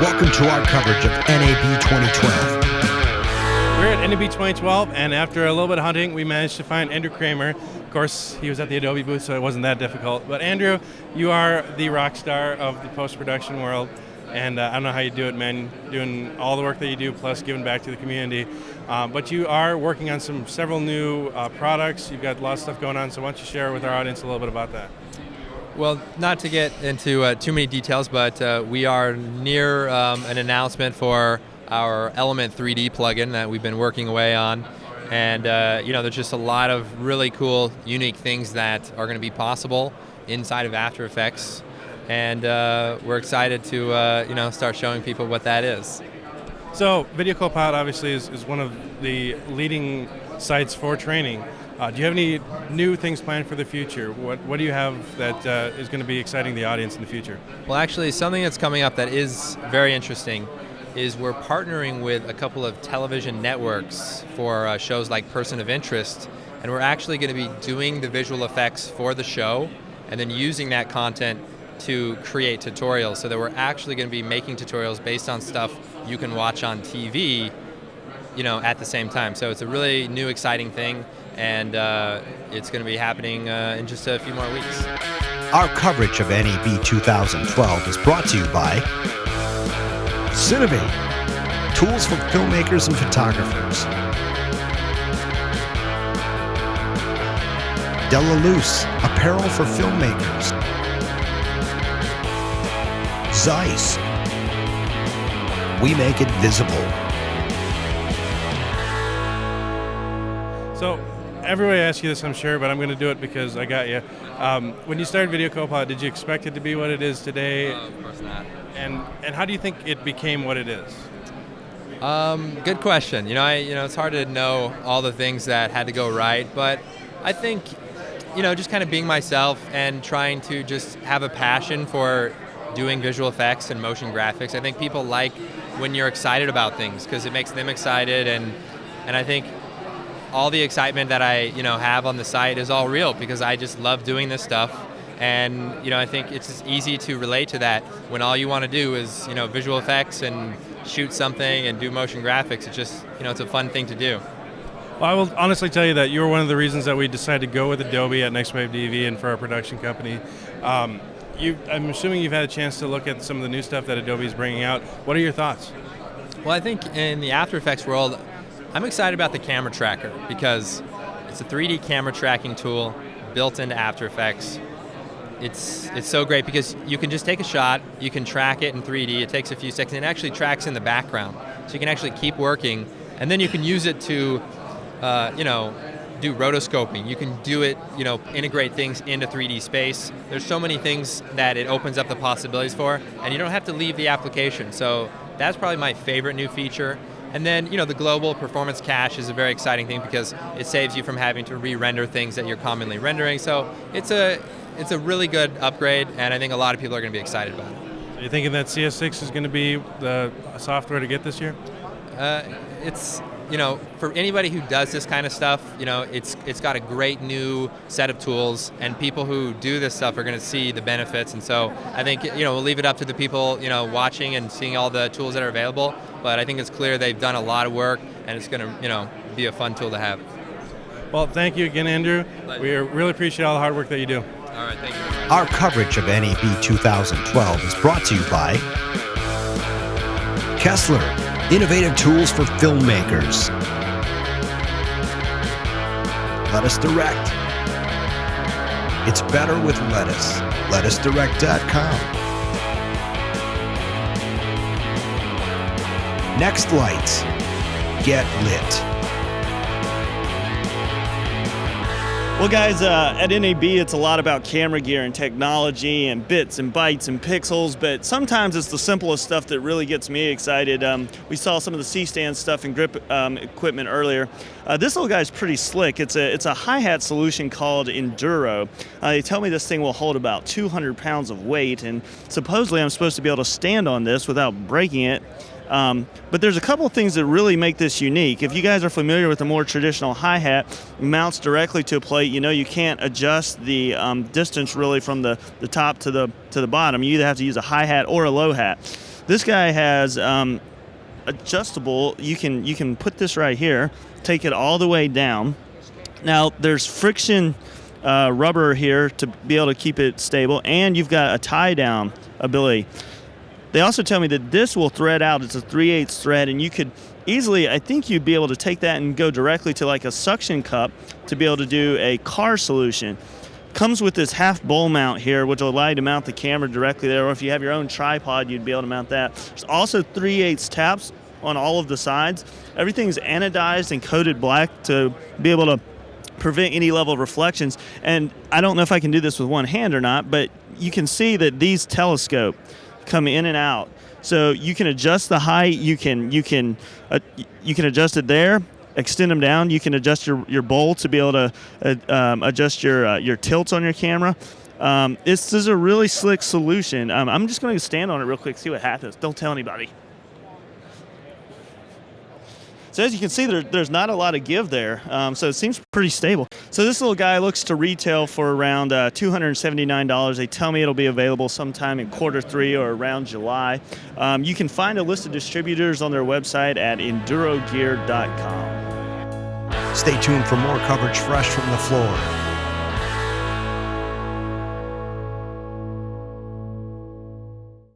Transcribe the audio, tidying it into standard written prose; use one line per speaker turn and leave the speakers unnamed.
Welcome to our coverage of NAB 2012.
We're at NAB 2012, and after a little bit of hunting, we managed to find Andrew Kramer. Of course, he was at the Adobe booth, so it wasn't that difficult. But Andrew, you are the rock star of the post-production world, and I don't know how you do it, man, doing all the work that you do, plus giving back to the community. But you are working on several new products. You've got a lot of stuff going on, so why don't you share with our audience a little bit about that?
Well, not to get into too many details, but we are near an announcement for our Element 3D plugin that we've been working away on. And there's just a lot of really cool, unique things that are going to be possible inside of After Effects. And we're excited to start showing people what that is.
So Video Copilot obviously is one of the leading sites for training. Do you have any new things planned for the future? What do you have that is going to be exciting the audience in the future?
Well, actually, something that's coming up that is very interesting is we're partnering with a couple of television networks for shows like Person of Interest, and we're actually going to be doing the visual effects for the show and then using that content to create tutorials, so that we're actually going to be making tutorials based on stuff you can watch on TV, at the same time. So it's a really new, exciting thing, and it's going to be happening in just a few more weeks.
Our coverage of NAB 2012 is brought to you by Cinevision, tools for filmmakers and photographers. Delaluz, apparel for filmmakers. Zeiss, we make it visible.
So everybody asks you this, I'm sure, but I'm going to do it because I got you. When you started Video Copilot, did you expect it to be what it is today?
Of course not.
And how do you think it became what it is?
Good question. It's hard to know all the things that had to go right, but I think, just kind of being myself and trying to just have a passion for doing visual effects and motion graphics. I think people like when you're excited about things because it makes them excited, and I think all the excitement that I have on the site is all real because I just love doing this stuff. And I think it's just easy to relate to that when all you want to do is visual effects and shoot something and do motion graphics. It's just it's a fun thing to do.
Well, I will honestly tell you that you were one of the reasons that we decided to go with Adobe at NextWaveDV and for our production company. I'm assuming you've had a chance to look at some of the new stuff that Adobe is bringing out. What are your thoughts?
Well, I think in the After Effects world, I'm excited about the camera tracker because it's a 3D camera tracking tool built into After Effects. It's so great because you can just take a shot, you can track it in 3D, it takes a few seconds, and it actually tracks in the background. So you can actually keep working, and then you can use it to, do rotoscoping. You can do it, integrate things into 3D space. There's so many things that it opens up the possibilities for, and you don't have to leave the application. So that's probably my favorite new feature. And then, the global performance cache is a very exciting thing because it saves you from having to re-render things that you're commonly rendering. So it's a really good upgrade, and I think a lot of people are going to be excited about it.
Are you thinking that CS6 is going to be the software to get this year?
It's for anybody who does this kind of stuff, it's got a great new set of tools, and people who do this stuff are going to see the benefits. And so I think we'll leave it up to the people watching and seeing all the tools that are available. But I think it's clear they've done a lot of work, and it's going to be a fun tool to have.
Well, thank you again, Andrew. We really appreciate all the hard work that you do.
All right, thank you.
Our coverage of NAB 2012 is brought to you by Kessler, innovative tools for filmmakers. Lettuce Direct. It's better with lettuce. LettuceDirect.com. Next Lights. Get lit.
Well, guys, at NAB, it's a lot about camera gear and technology and bits and bytes and pixels, but sometimes it's the simplest stuff that really gets me excited. We saw some of the C-stand stuff and grip equipment earlier. This little guy's pretty slick. It's a hi-hat solution called Enduro. They tell me this thing will hold about 200 pounds of weight, and supposedly I'm supposed to be able to stand on this without breaking it. But there's a couple of things that really make this unique. If you guys are familiar with the more traditional hi-hat, it mounts directly to a plate. You can't adjust the distance really from the top to the bottom. You either have to use a hi-hat or a low hat. This guy has adjustable. You can put this right here, take it all the way down. Now there's friction rubber here to be able to keep it stable, and you've got a tie down ability. They also tell me that this will thread out. It's a 3/8 thread, and you could easily, I think you'd be able to take that and go directly to like a suction cup to be able to do a car solution. Comes with this half bowl mount here, which will allow you to mount the camera directly there, or if you have your own tripod, you'd be able to mount that. There's also 3/8 taps on all of the sides. Everything's anodized and coated black to be able to prevent any level of reflections. And I don't know if I can do this with one hand or not, but you can see that these telescope come in and out. So you can adjust the height, you can adjust it there, extend them down. You can adjust your bowl to be able to adjust your tilts on your camera. This is a really slick solution. I'm just going to stand on it real quick, see what happens. Don't tell anybody. So as you can see, there's not a lot of give there, so it seems pretty stable. So this little guy looks to retail for around $279. They tell me it'll be available sometime in Q3 or around July. You can find a list of distributors on their website at endurogear.com.
Stay tuned for more coverage fresh from the floor.